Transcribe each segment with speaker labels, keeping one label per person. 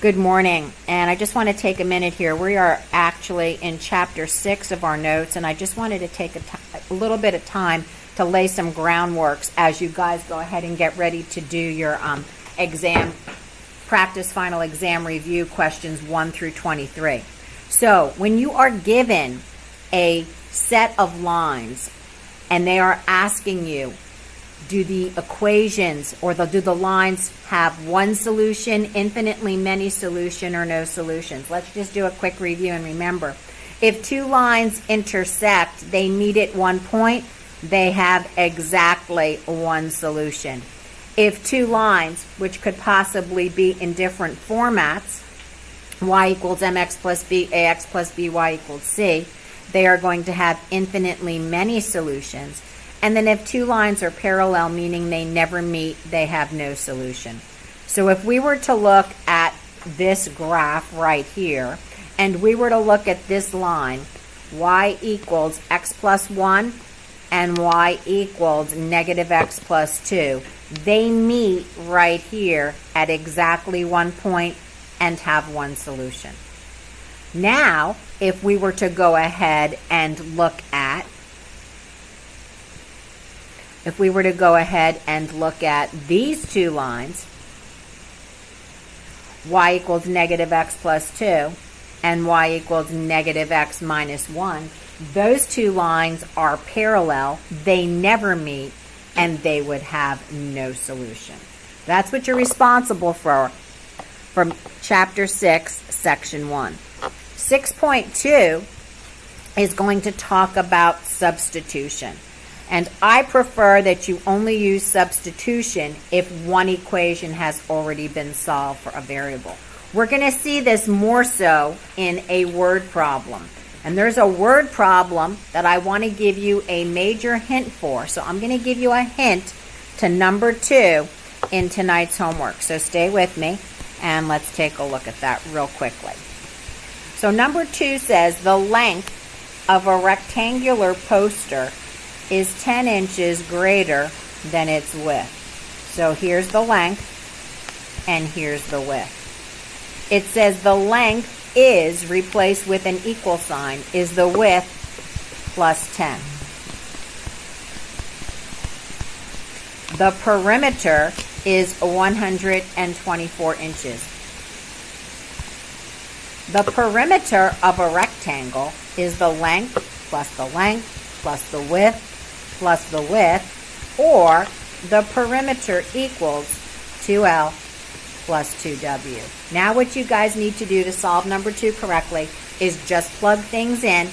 Speaker 1: Good morning, and I just want to take a minute here. We are actually in chapter 6 of our notes, and I just wanted to take a little bit of time to lay some groundworks as you guys go ahead and get ready to do your exam, practice final exam review questions 1 through 23. So when you are given a set of lines and they are asking you, do the equations or do the lines have one solution, infinitely many solution, or no solutions? Let's just do a quick review and remember. If two lines intersect, they meet at one point, they have exactly one solution. If two lines, which could possibly be in different formats, y equals mx plus b, ax plus by equals c, they are going to have infinitely many solutions. And then if two lines are parallel, meaning they never meet, they have no solution. So if we were to look at this graph right here, and we were to look at this line, y equals x plus 1 and y equals negative x plus 2, they meet right here at exactly one point and have one solution. Now, if we were to go ahead and look at these two lines, y equals negative x plus 2 and y equals negative x minus 1, those two lines are parallel, they never meet, and they would have no solution. That's what you're responsible for from chapter 6, section 1. 6.2 is going to talk about substitution. And I prefer that you only use substitution if one equation has already been solved for a variable. We're going to see this more so in a word problem. And there's a word problem that I want to give you a major hint for. So I'm going to give you a hint to number 2 in tonight's homework. So stay with me and let's take a look at that real quickly. So number 2 says the length of a rectangular poster is 10 inches greater than its width. So here's the length and here's the width. It says the length is replaced with an equal sign, is the width plus 10. The perimeter is 124 inches. The perimeter of a rectangle is the length plus the width plus the width, or the perimeter equals 2L plus 2W. Now what you guys need to do to solve number 2 correctly is just plug things in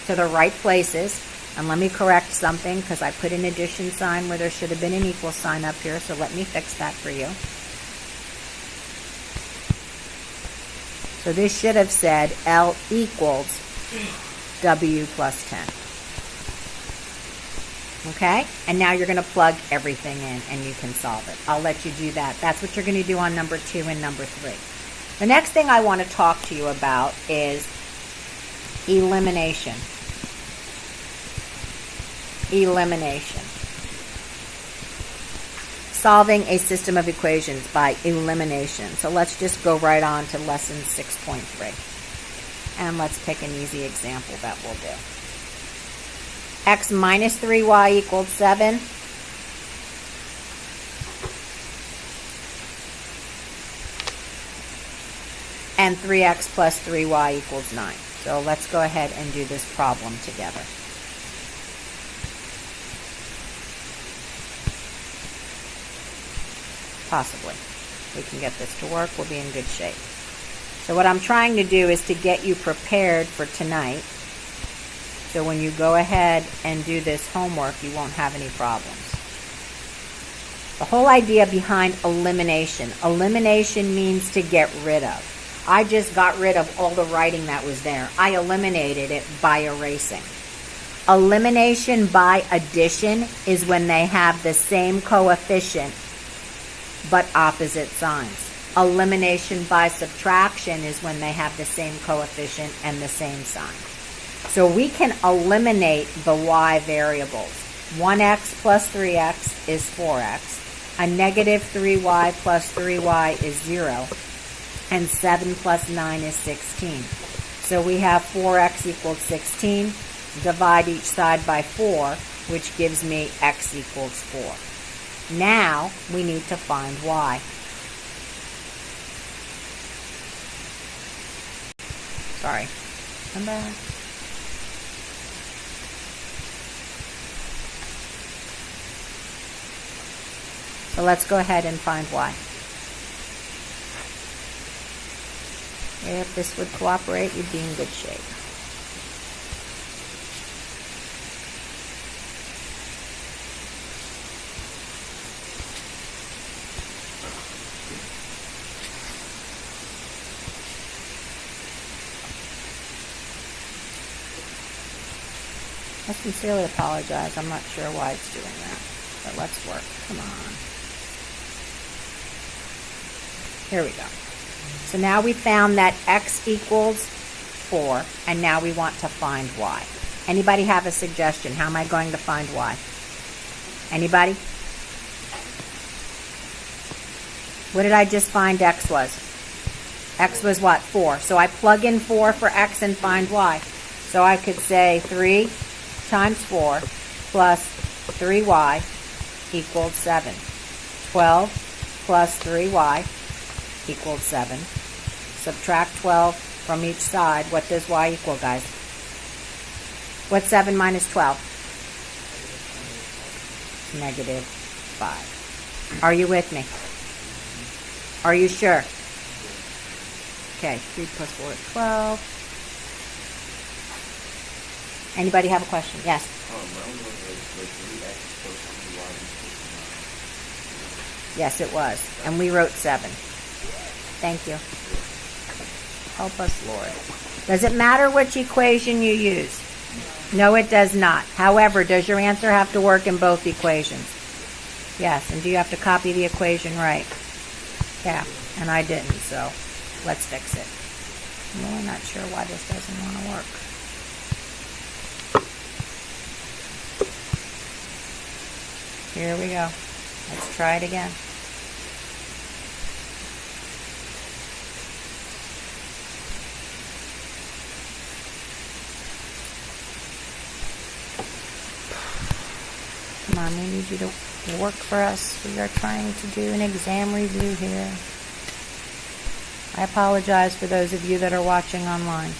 Speaker 1: to the right places. And let me correct something because I put an addition sign where there should have been an equal sign up here, so let me fix that for you. So this should have said L equals W plus 10. Okay? And now you're going to plug everything in and you can solve it. I'll let you do that. That's what you're going to do on number 2 and number 3. The next thing I want to talk to you about is elimination. Elimination. Solving a system of equations by elimination. So let's just go right on to lesson 6.3. And let's pick an easy example that we'll do. X minus 3y equals 7. And 3x plus 3y equals 9. So let's go ahead and do this problem together. Possibly. We can get this to work. We'll be in good shape. So what I'm trying to do is to get you prepared for tonight. So when you go ahead and do this homework, you won't have any problems. The whole idea behind elimination. Elimination means to get rid of. I just got rid of all the writing that was there. I eliminated it by erasing. Elimination by addition is when they have the same coefficient but opposite signs. Elimination by subtraction is when they have the same coefficient and the same sign. So we can eliminate the y variables. 1x plus 3x is 4x. A negative 3y plus 3y is 0. And 7 plus 9 is 16. So we have 4x equals 16. Divide each side by 4, which gives me x equals 4. Now we need to find y. Sorry. Come back. So let's go ahead and find y. If this would cooperate, you'd be in good shape. I sincerely apologize. I'm not sure why it's doing that. But let's work. Come on. Here we go. So now we found that x equals 4, and now we want to find y. Anybody have a suggestion? How am I going to find y? Anybody? What did I just find x was? X was what? 4. So I plug in 4 for x and find y. So I could say 3 times 4 plus 3y equals 7. 12 plus 3y equals 7. Subtract 12 from each side. What does y equal, guys? What's 7 minus 12? Negative 5. Are you with me? Are you sure? Okay, 3 plus 4 is 12. Anybody have a question? Yes? Yes, it was. And we wrote 7. Thank you. Help us, Lord. Does it matter which equation you use? No, it does not. However, does your answer have to work in both equations? Yes. And do you have to copy the equation right? Yeah. And I didn't, so let's fix it. I'm really not sure why this doesn't want to work. Here we go. Let's try it again. Come on, we need you to work for us. We are trying to do an exam review here. I apologize for those of you that are watching online.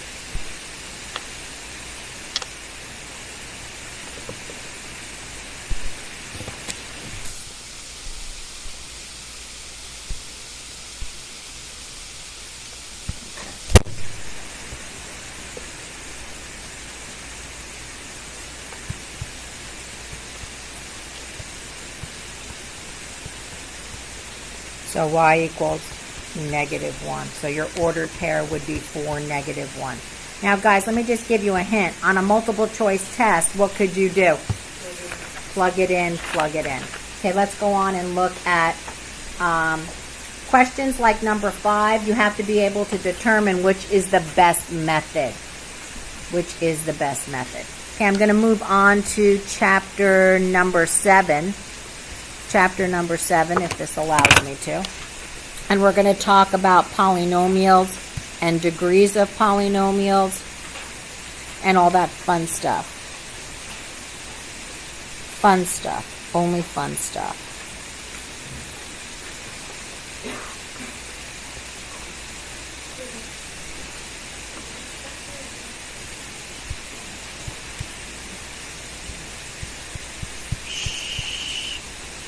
Speaker 1: So y equals negative 1. So your ordered pair would be 4, negative 1. Now, guys, let me just give you a hint. On a multiple choice test, what could you do? Plug it in, plug it in. Okay, let's go on and look at questions like number 5. You have to be able to determine which is the best method. Which is the best method. Okay, I'm going to move on to chapter number 7. Chapter number 7, if this allows me to. And we're going to talk about polynomials and degrees of polynomials and all that fun stuff. Fun stuff. Only fun stuff.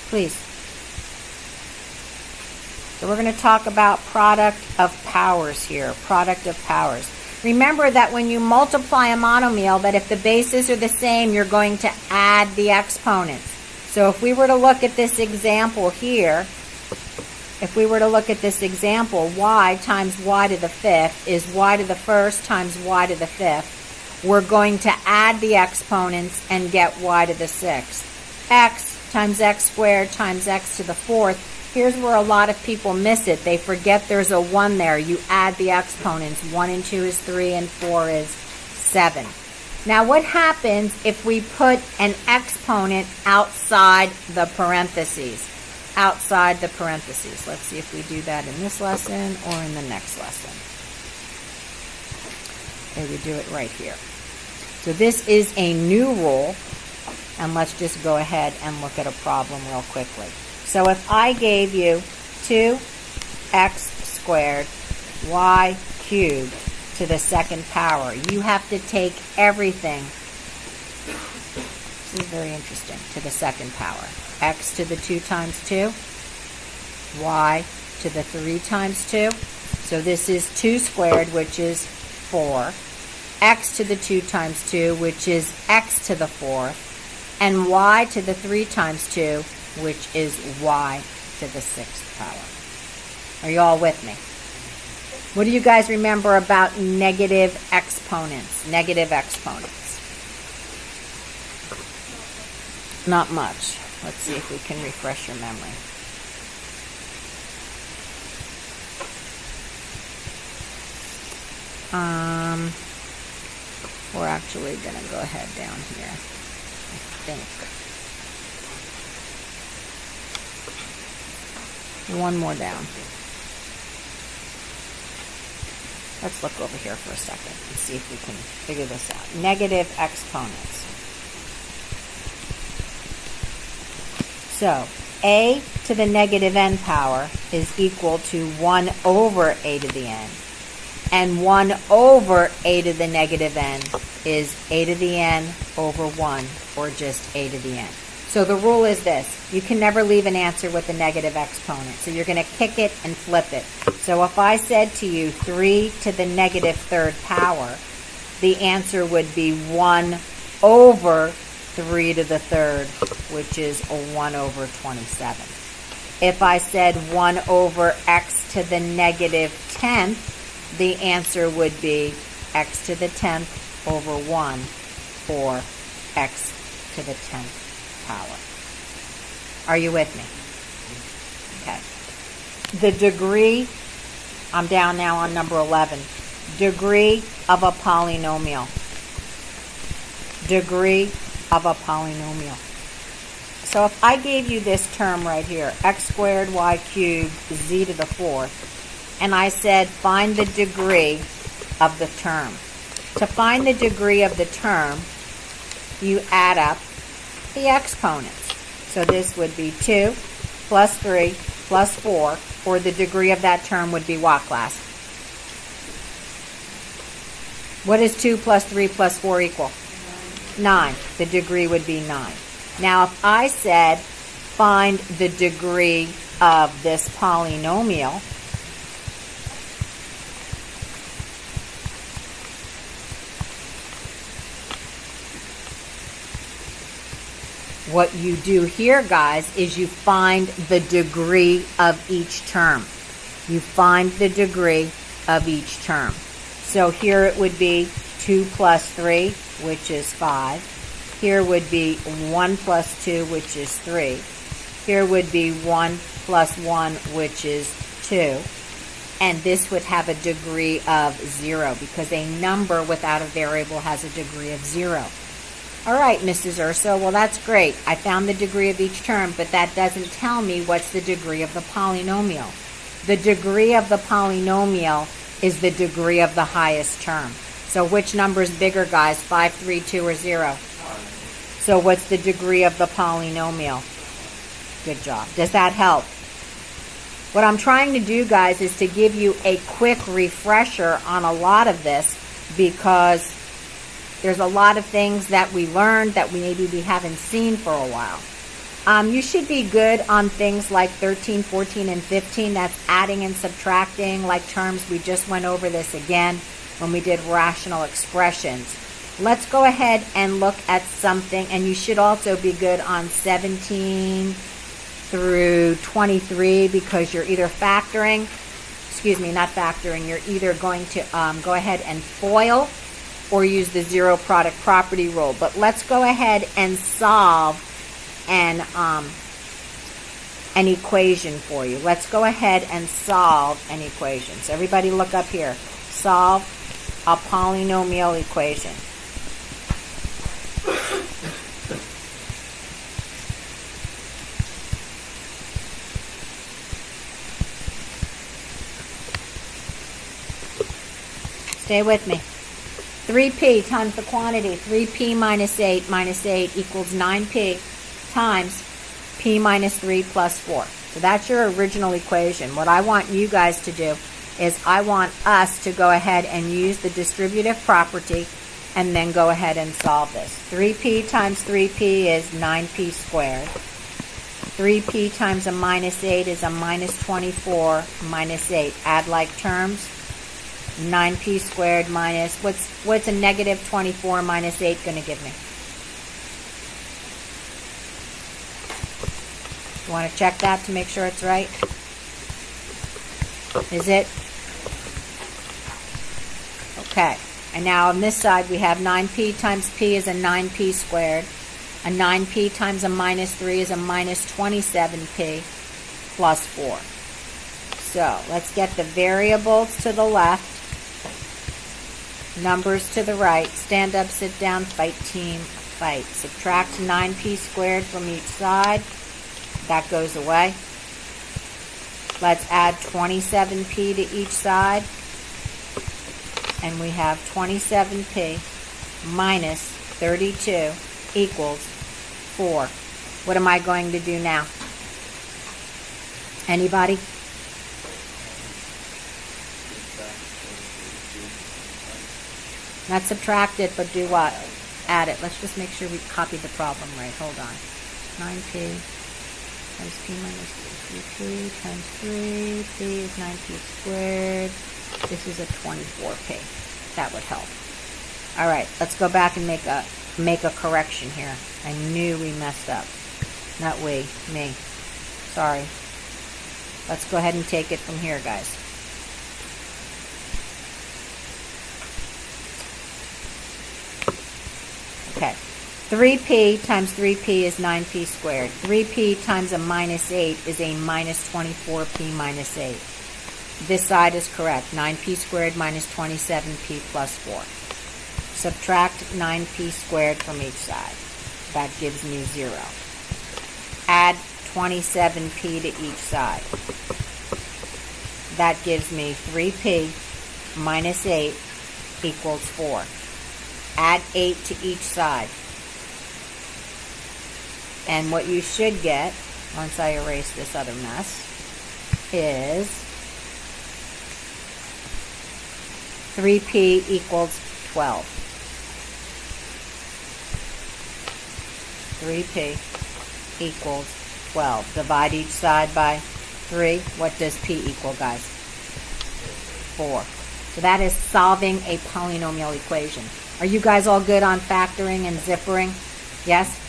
Speaker 1: Please. So we're going to talk about product of powers here. Product of powers. Remember that when you multiply a monomial, that if the bases are the same, you're going to add the exponents. So if we were to look at this example here, y times y to the 5th is y to the 1st times y to the 5th. We're going to add the exponents and get y to the 6th. X times x squared times x to the 4th. Here's where a lot of people miss it. They forget there's a 1 there. You add the exponents. 1 and 2 is 3 and 4 is 7. Now what happens if we put an exponent outside the parentheses? outside the parentheses. Let's see if we do that in this lesson or in the next lesson. Okay, we do it right here. So this is a new rule, and let's just go ahead and look at a problem real quickly. So if I gave you 2x squared y cubed to the second power, you have to take everything, this is very interesting, to the second power. X to the 2 times 2, y to the 3 times 2. So this is 2 squared, which is 4. X to the 2 times 2, which is x to the 4th. And y to the 3 times 2, which is y to the 6th power. Are you all with me? What do you guys remember about negative exponents? Negative exponents. Not much. Let's see if we can refresh your memory. We're actually going to go ahead down here, I think. One more down. Let's look over here for a second and see if we can figure this out. Negative exponents. So, a to the negative n power is equal to 1 over a to the n. And 1 over a to the negative n is a to the n over 1, or just a to the n. So the rule is this. You can never leave an answer with a negative exponent. So you're going to kick it and flip it. So if I said to you 3 to the negative third power, the answer would be 1 over 3 to the third, which is a 1 over 27. If I said 1 over x to the negative 10th, the answer would be x to the 10th over 1, or x to the 10th power. Are you with me? Okay. The degree, I'm down now on number 11. Degree of a polynomial. Degree of a polynomial. So if I gave you this term right here, x squared y cubed z to the 4th, and I said find the degree of the term. To find the degree of the term, you add up the exponents. So this would be 2 plus 3 plus 4, or the degree of that term would be what, class? What is 2 plus 3 plus 4 equal? 9. The degree would be 9. Now if I said find the degree of this polynomial, what you do here, guys, is you find the degree of each term. You find the degree of each term. So here it would be 2 plus 3, which is 5. Here would be 1 plus 2, which is 3. Here would be 1 plus 1, which is 2. And this would have a degree of 0, because a number without a variable has a degree of 0. All right, Mrs. Urso, well, that's great. I found the degree of each term, but that doesn't tell me what's the degree of the polynomial. The degree of the polynomial is the degree of the highest term. So which number is bigger, guys, 5, 3, 2, or 0? So what's the degree of the polynomial? Good job. Does that help? What I'm trying to do, guys, is to give you a quick refresher on a lot of this, because there's a lot of things that we learned that we haven't seen for a while. You should be good on things like 13, 14, and 15. That's adding and subtracting, like terms. We just went over this again when we did rational expressions. Let's go ahead and look at something, and you should also be good on 17 through 23, because you're either factoring, you're either going to go ahead and FOIL or use the zero product property rule. But let's go ahead and solve an equation for you. Let's go ahead and solve an equation. So everybody look up here. Solve a polynomial equation. Stay with me. 3p times the quantity. 3p minus 8 equals 9p times p minus 3 plus 4. So that's your original equation. What I want you guys to do is I want us to go ahead and use the distributive property and then go ahead and solve this. 3p times 3p is 9p squared. 3p times a minus 8 is a minus 24 minus 8. Add like terms. 9p squared minus, what's a negative 24 minus 8 going to give me? You want to check that to make sure it's right? Is it? Okay. And now on this side we have 9p times p is a 9p squared. A 9p times a minus 3 is a minus 27p plus 4. So let's get the variables to the left. Numbers to the right. Stand up, sit down, fight team, fight. Subtract 9p squared from each side. That goes away. Let's add 27p to each side. And we have 27p minus 32 equals 4. What am I going to do now? Anybody? Not subtract it, but do what? Add it. Let's just make sure we copy the problem right. Hold on. 9p times p minus 3p times 3p is 9p squared. This is a 24p. That would help. All right, let's go back and make a correction here. I knew we messed up. Not we, me. Sorry. Let's go ahead and take it from here, guys. Okay, 3p times 3p is 9p squared. 3p times a minus 8 is a minus 24p minus 8. This side is correct. 9p squared minus 27p plus 4. Subtract 9p squared from each side. That gives me 0. Add 27p to each side. That gives me 3p minus 8 equals 4. Add 8 to each side. And what you should get, once I erase this other mess, is 3p equals 12. 3p equals 12. Divide each side by 3. What does p equal, guys? 4. So that is solving a polynomial equation. Are you guys all good on factoring and zippering? Yes?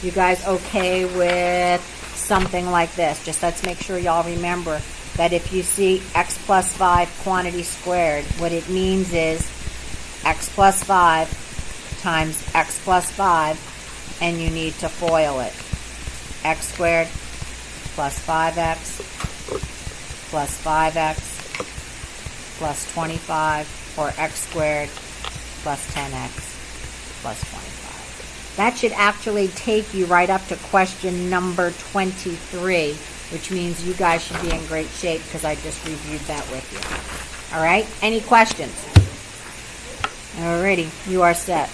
Speaker 1: You guys okay with something like this? Just let's make sure y'all remember that if you see x plus 5 quantity squared, what it means is x plus 5 times x plus 5, and you need to FOIL it. X squared plus 5x plus 5x plus 25, or x squared plus 10x plus 25. That should actually take you right up to question number 23, which means you guys should be in great shape because I just reviewed that with you. All right? Any questions? Alrighty, you are set.